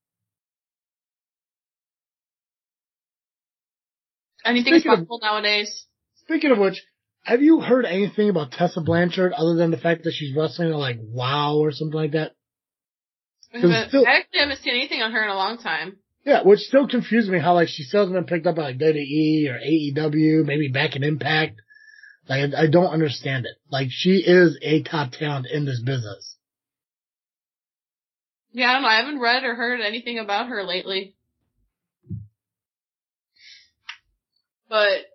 Anything is possible nowadays. Speaking of which, have you heard anything about Tessa Blanchard other than the fact that she's wrestling at like WoW or something like that? I actually haven't seen anything on her in a long time. Yeah, which still confuses me how like she still hasn't been picked up by like WWE or AEW, maybe back in Impact. Like I don't understand it. Like she is a top talent in this business. Yeah, I don't know. I haven't read or heard anything about her lately. But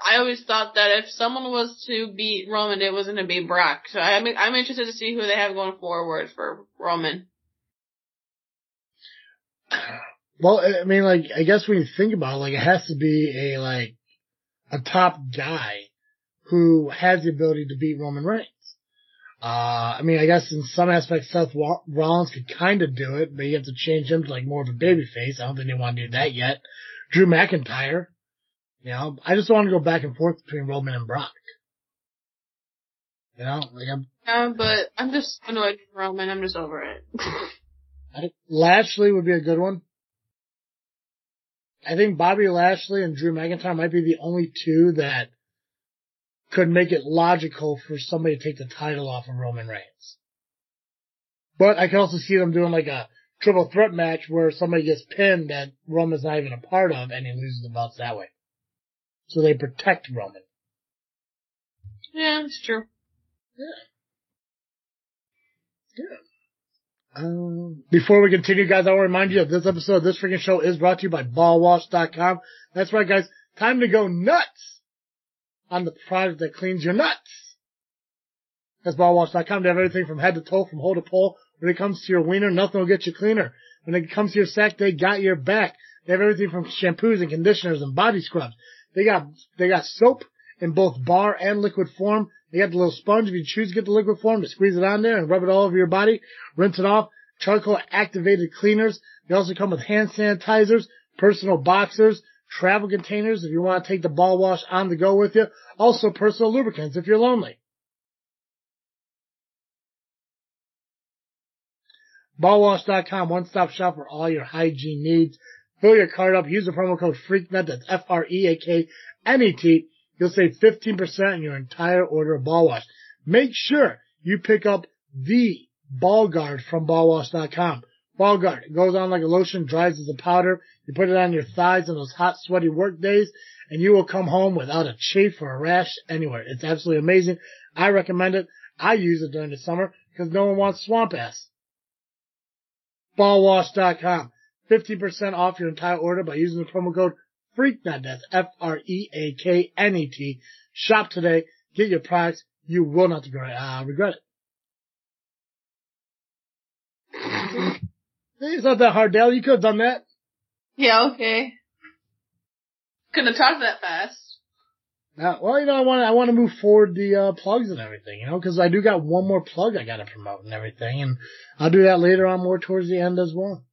I always thought that if someone was to beat Roman, it was going to be Brock. So I'm interested to see who they have going forward for Roman. Well, I mean, like, I guess when you think about it, like, it has to be a top guy who has the ability to beat Roman Reigns. I mean, I guess in some aspects, Seth Rollins could kind of do it, but you have to change him to like more of a babyface. I don't think they want to do that yet. Drew McIntyre. You know, I just want to go back and forth between Roman and Brock. You know, like but I'm just annoyed with Roman. I'm just over it. I think Lashley would be a good one. I think Bobby Lashley and Drew McIntyre might be the only 2 that could make it logical for somebody to take the title off of Roman Reigns. But I can also see them doing like a triple threat match where somebody gets pinned that Roman's not even a part of and he loses the belts that way. So they protect Roman. Yeah, it's true. Yeah. Before we continue, guys, I want to remind you that this episode of This Freaking Show is brought to you by BallWash.com. That's right, guys. Time to go nuts on the product that cleans your nuts. That's BallWash.com. They have everything from head to toe, from hole to pole. When it comes to your wiener, nothing will get you cleaner. When it comes to your sack, they got your back. They have everything from shampoos and conditioners and body scrubs. They got soap in both bar and liquid form. They got the little sponge if you choose to get the liquid form to squeeze it on there and rub it all over your body. Rinse it off. Charcoal activated cleaners. They also come with hand sanitizers, personal boxers, travel containers if you want to take the ball wash on the go with you. Also personal lubricants if you're lonely. BallWash.com, one-stop shop for all your hygiene needs. Fill your cart up. Use the promo code FREAKNET. That's FREAKNET. You'll save 15% on your entire order of ball wash. Make sure you pick up the Ball Guard from BallWash.com. Ball Guard. It goes on like a lotion, dries as a powder. You put it on your thighs on those hot, sweaty work days, and you will come home without a chafe or a rash anywhere. It's absolutely amazing. I recommend it. I use it during the summer because no one wants swamp ass. BallWash.com. 15% off your entire order by using the promo code FREAKNET. That's FREAKNET. Shop today. Get your products. You will not regret it. It's not that hard, Dale. You could have done that. Yeah, okay. Couldn't have talked that fast. Well, you know, I want to move forward the plugs and everything, you know, because I do got one more plug I got to promote and everything, and I'll do that later on more towards the end as well.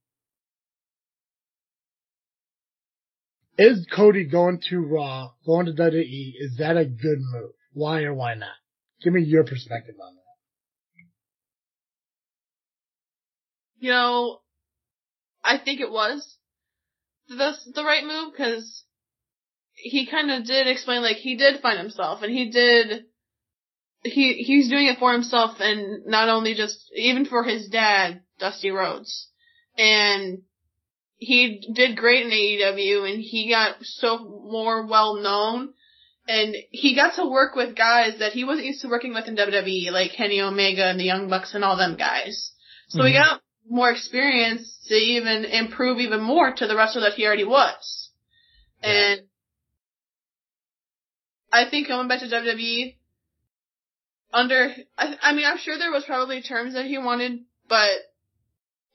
Is Cody going to Raw, going to WWE, is that a good move? Why or why not? Give me your perspective on that. You know, I think it was the right move because he kind of did explain, like, he did find himself, and he's doing it for himself, and not only just, even for his dad, Dusty Rhodes. And he did great in AEW, and he got so more well known, and he got to work with guys that he wasn't used to working with in WWE, like Kenny Omega and the Young Bucks and all them guys. So he got more experience to even improve even more to the wrestler that he already was. Yeah. And I think going back to WWE, I mean, I'm sure there was probably terms that he wanted, but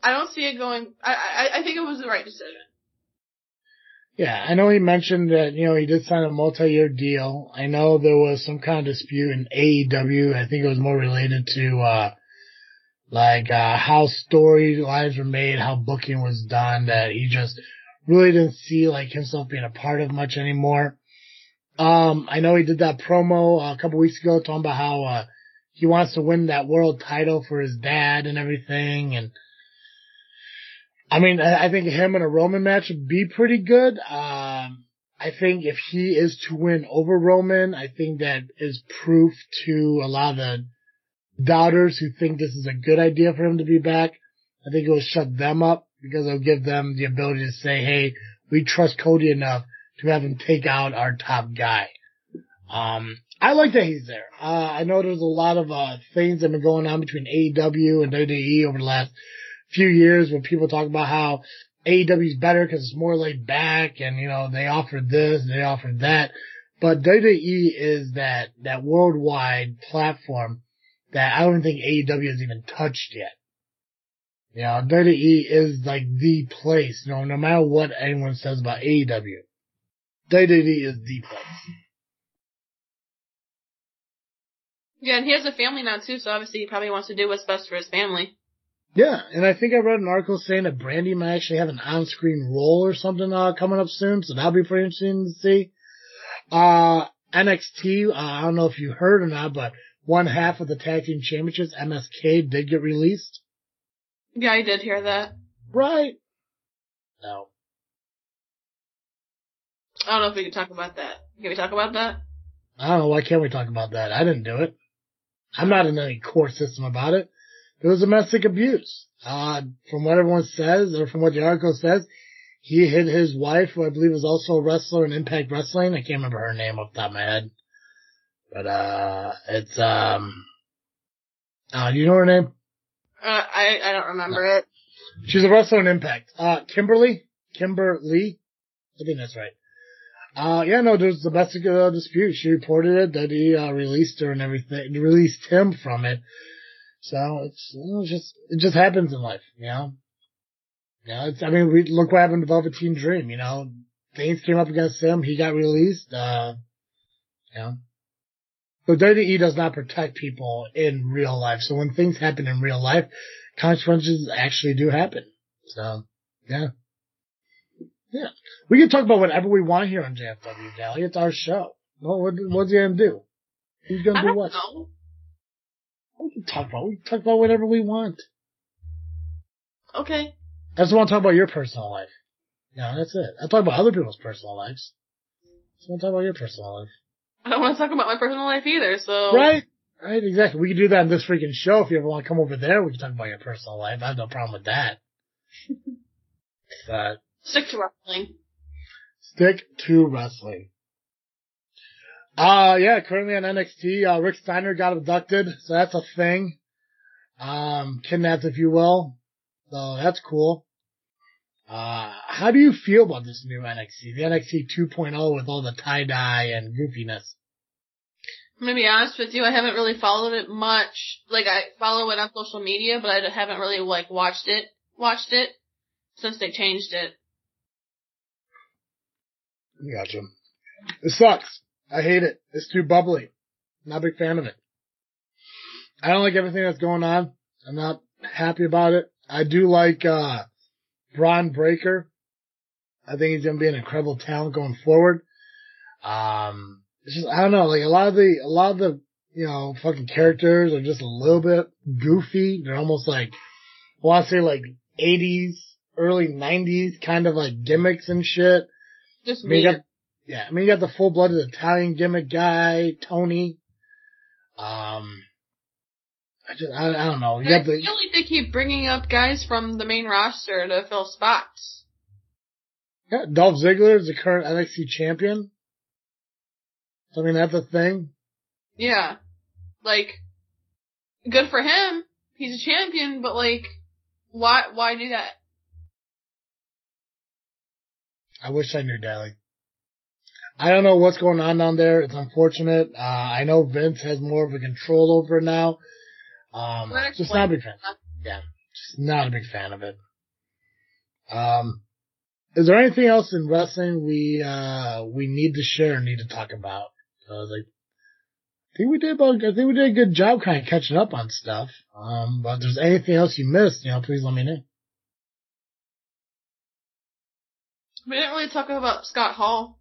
I don't see it going, I think it was the right decision. Yeah, I know he mentioned that, he did sign a multi-year deal. I know there was some kind of dispute in AEW. I think it was more related to, how storylines were made, how booking was done, that he just really didn't see, himself being a part of much anymore. I know he did that promo a couple weeks ago talking about how, he wants to win that world title for his dad and everything. And I mean, I think him in a Roman match would be pretty good. I think if he is to win over Roman, I think that is proof to a lot of the doubters who think this is a good idea for him to be back. I think it will shut them up because it'll give them the ability to say, hey, we trust Cody enough to have him take out our top guy. I like that he's there. I know there's a lot of things that have been going on between AEW and WWE over the last few years when people talk about how AEW is better because it's more laid back and, they offer this and they offer that. But WWE is that worldwide platform that I don't think AEW has even touched yet. WWE is the place, no matter what anyone says about AEW. WWE is the place. Yeah, and he has a family now too, so obviously he probably wants to do what's best for his family. Yeah, and I think I read an article saying that Brandy might actually have an on-screen role or something coming up soon, so that'll be pretty interesting to see. NXT, I don't know if you heard or not, but one half of the Tag Team Championships, MSK, did get released. Yeah, I did hear that. Right. No. I don't know if we can talk about that. Can we talk about that? I don't know, why can't we talk about that? I didn't do it. I'm not in any court system about it. It was domestic abuse. From what everyone says, or from what the article says, he hit his wife, who I believe is also a wrestler in Impact Wrestling. I can't remember her name off the top of my head. But, it's, do you know her name? I don't remember it. She's a wrestler in Impact. Kimberly? I think that's right. There's domestic dispute. She reported it, that he released her and everything, released him from it. So it just happens in life, look what happened to Velveteen Dream, things came up against him, he got released, So WWE does not protect people in real life. So when things happen in real life, consequences actually do happen. So, yeah. Yeah. We can talk about whatever we want here on JFW, Dally. It's our show. Well, what's he gonna do? He's gonna do what? Know. We can talk about whatever we want. Okay. I just want to talk about your personal life. Yeah, that's it. I talk about other people's personal lives. I just want to talk about your personal life. I don't want to talk about my personal life either, so. Right, exactly. We can do that in this freaking show. If you ever want to come over there, we can talk about your personal life. I have no problem with that. But. Stick to wrestling. Stick to wrestling. Currently on NXT, Rick Steiner got abducted, so that's a thing. Kidnapped, if you will. So that's cool. How do you feel about this new NXT? The NXT 2.0 with all the tie-dye and goofiness. I'm gonna be honest with you, I haven't really followed it much. I follow it on social media, but I haven't really, watched it since they changed it. Gotcha. It sucks. I hate it. It's too bubbly. I'm not a big fan of it. I don't like everything that's going on. I'm not happy about it. I do like, Braun Breaker. I think he's gonna be an incredible talent going forward. It's just, I don't know, a lot of the, fucking characters are just a little bit goofy. They're almost I want to say 80s, early 90s kind of gimmicks and shit. Just weird. Yeah, I mean, you got the full-blooded Italian gimmick guy, Tony. I don't know. You got I feel like they keep bringing up guys from the main roster to fill spots. Yeah, Dolph Ziggler is the current NXT champion. So, I mean, that's a thing. Yeah. Like, good for him. He's a champion, but like, why do that? I wish I knew, Dally. I don't know what's going on down there. It's unfortunate. I know Vince has more of a control over it now. Just not a big fan. Yeah, just not a big fan of it. Is there anything else in wrestling we need to share and need to talk about? I think we did a good job kind of catching up on stuff. But if there's anything else you missed, please let me know. We didn't really talk about Scott Hall.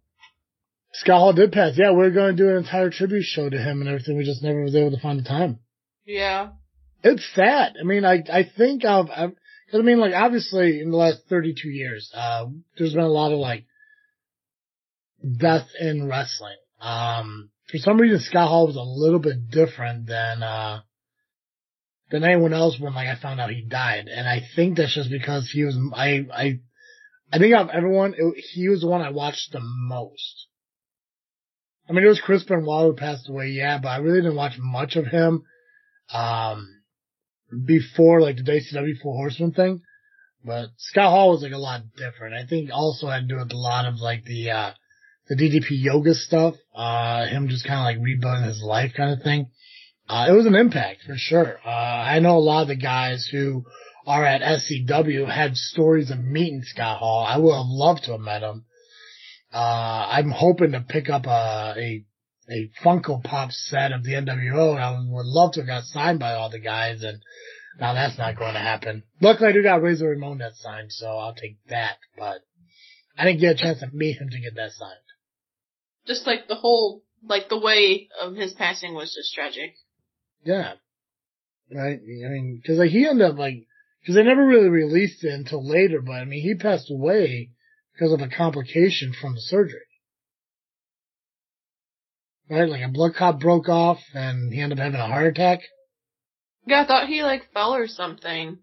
Scott Hall did pass. Yeah, we were going to do an entire tribute show to him and everything. We just never was able to find the time. Yeah. It's sad. I mean, I think cause I mean, like, obviously in the last 32 years, there's been a lot of like death in wrestling. For some reason, Scott Hall was a little bit different than anyone else when like I found out he died. And I think that's just because he was, I think out of everyone, he was the one I watched the most. I mean, it was Chris Benoit who passed away, yeah, but I really didn't watch much of him, before like the WCW Four Horsemen thing. But Scott Hall was like a lot different. I think also had to do with a lot of like the DDP yoga stuff, him just kind of like rebuilding his life kind of thing. It was an impact for sure. I know a lot of the guys who are at SCW had stories of meeting Scott Hall. I would have loved to have met him. I'm hoping to pick up a Funko Pop set of the NWO, and I would love to have got signed by all the guys, and now that's not going to happen. Luckily, I do got Razor Ramon that signed, so I'll take that, but I didn't get a chance to meet him to get that signed. Just like the way of his passing was just tragic. Yeah. Right? I mean, cause like he ended up cause they never really released it until later, but I mean, he passed away because of a complication from the surgery. Right? Like a blood clot broke off and he ended up having a heart attack. Yeah, I thought he fell or something.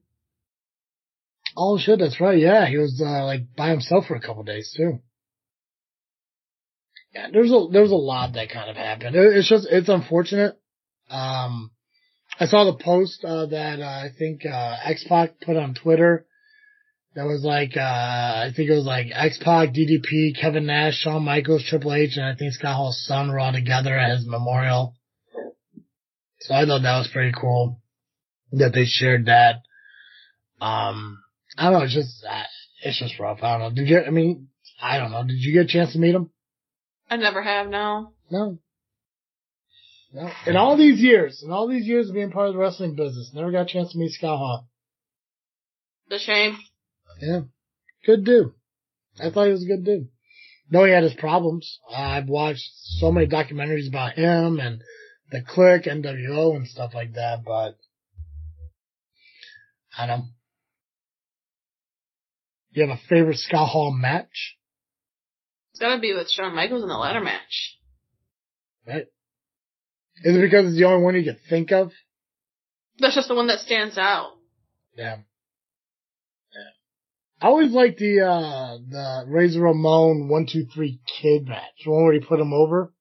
Oh shit, that's right. Yeah, he was by himself for a couple days too. Yeah, there's a lot that kind of happened. It's unfortunate. I saw the post that I think X-Pac put on Twitter. That was I think it was X-Pac, DDP, Kevin Nash, Shawn Michaels, Triple H, and I think Scott Hall's son were all together at his memorial. So I thought that was pretty cool that they shared that. I don't know, it's just rough. I don't know. I don't know. Did you get a chance to meet him? I never have, no. No. In all these years of being part of the wrestling business, never got a chance to meet Scott Hall. It's a shame. Yeah. Good dude. I thought he was a good dude. No, he had his problems. I've watched so many documentaries about him and the Clique, NWO, and stuff like that, but I don't know. You have a favorite Scott Hall match? It's gotta be with Shawn Michaels in the ladder match. Right. Is it because it's the only one you can think of? That's just the one that stands out. Yeah. I always liked the Razor Ramon 1-2-3 Kid match, the one where he put him over.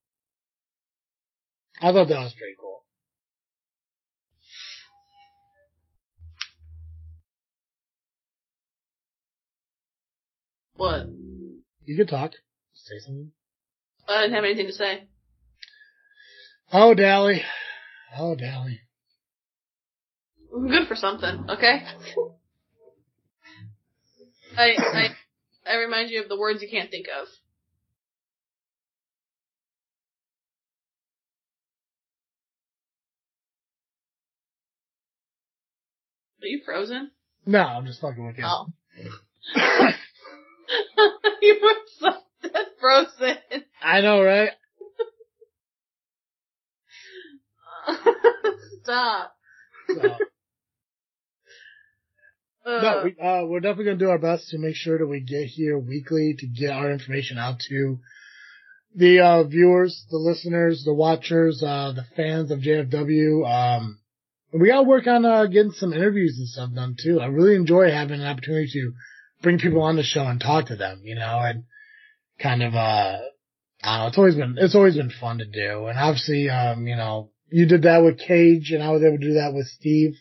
I thought that was pretty cool. What? You could talk. Say something. I didn't have anything to say. Oh, Dally. Oh, Dally. I'm good for something, okay? I remind you of the words you can't think of. Are you frozen? No, I'm just fucking with you. Oh. You were so dead frozen. I know, right? Stop. So. No, we're definitely going to do our best to make sure that we get here weekly to get our information out to the viewers, the listeners, the watchers, the fans of JFW. We gotta work on getting some interviews and stuff done too. I really enjoy having an opportunity to bring people on the show and talk to them, and kind of I don't know, it's always been fun to do. And obviously, you did that with Cage, and I was able to do that with Steve.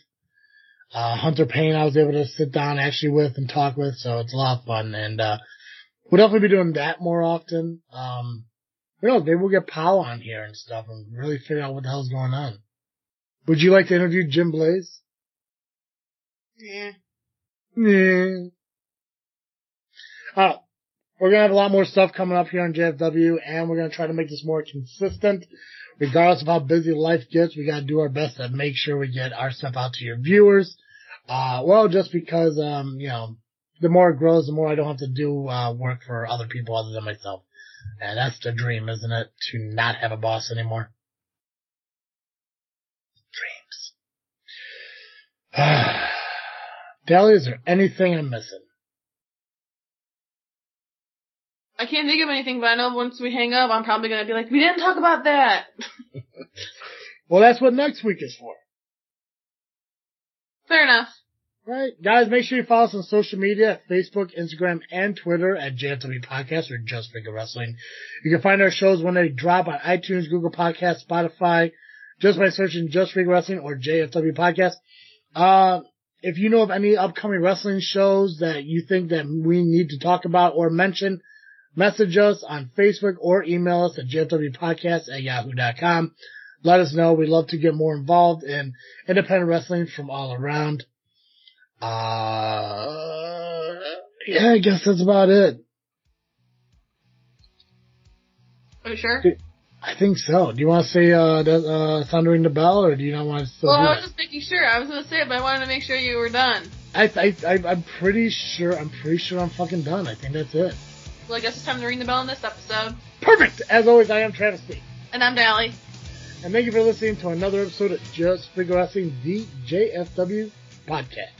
Hunter Payne, I was able to sit down actually with and talk with, so it's a lot of fun. And we'll definitely be doing that more often. Maybe we'll get Powell on here and stuff and really figure out what the hell's going on. Would you like to interview Jim Blaze? Yeah. Yeah. We're gonna have a lot more stuff coming up here on JFW, and we're gonna try to make this more consistent. Regardless of how busy life gets, we gotta do our best to make sure we get our stuff out to your viewers. Just because, the more it grows, the more I don't have to do work for other people other than myself. And that's the dream, isn't it? To not have a boss anymore. Dreams. Dally, is there anything I'm missing? I can't think of anything, but I know once we hang up, I'm probably going to be like, we didn't talk about that. Well, that's what next week is for. Fair enough. Right. Guys, make sure you follow us on social media, Facebook, Instagram, and Twitter at JFW Podcast or Just Figure Wrestling. You can find our shows when they drop on iTunes, Google Podcasts, Spotify, just by searching Just Figure Wrestling or JFW Podcast. If you know of any upcoming wrestling shows that you think that we need to talk about or mention, message us on Facebook or email us at jfwpodcast@yahoo.com. Let us know. We'd love to get more involved in independent wrestling from all around. I guess that's about it. Are you sure? I think so. Do you want to say thundering the bell, or do you not want to still do I was just making sure. I was going to say it, but I wanted to make sure you were done. I'm pretty sure I'm fucking done. I think that's it. Well, I guess it's time to ring the bell in this episode. Perfect! As always, I am Travis B. And I'm Dally. And thank you for listening to another episode of Just Figure Wrestling, the JFW Podcast.